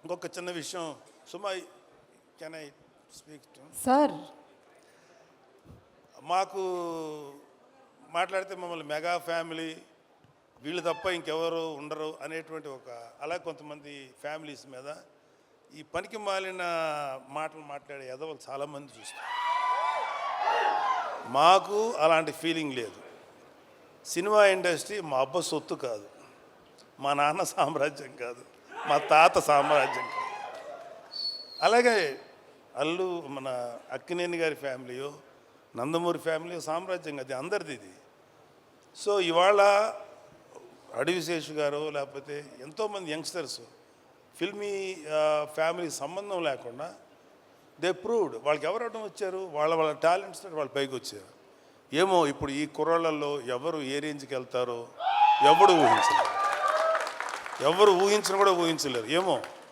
ఇంకొక చిన్న విషయం సుమా, can I speak to sir? మాకు మాట్లాడితే మమ్మల్ని మెగా ఫ్యామిలీ, వీళ్ళు తప్ప ఇంకెవరు ఉండరు అనేటువంటి అలా కొంతమంది ఫ్యామిలీస్ మీద ఈ పనికి మాలిన మాటలు మాట్లాడే ఎదవలు చాలామంది చూస్తారు. మాకు అలాంటి ఫీలింగ్ లేదు. సినిమా ఇండస్ట్రీ మా అబ్బ సొత్తు కాదు, మా నాన్న సామ్రాజ్యం కాదు, మా తాత సామ్రాజ్యం కాదు. అలాగే మన అక్కినేని గారి ఫ్యామిలీయో నందమూరి ఫ్యామిలీ సామ్రాజ్యం, అది అందరిది ఇది. సో ఇవాళ అడవిశేషు గారు లేకపోతే ఎంతోమంది యంగ్స్టర్స్ ఫిల్మీ ఫ్యామిలీ సంబంధం లేకుండా దే ప్రూవ్డ్ వాళ్ళకి ఎవరు అడ్డం వచ్చారు, వాళ్ళ టాలెంట్స్ వాళ్ళు పైకి వచ్చారు. ఏమో ఇప్పుడు ఈ కుర్రాళ్ళల్లో ఎవరు ఏ రేంజ్కి వెళ్తారో ఎవరు ఊహించలేరు, ఎవరు ఊహించిన కూడా ఊహించలేరు. ఏమో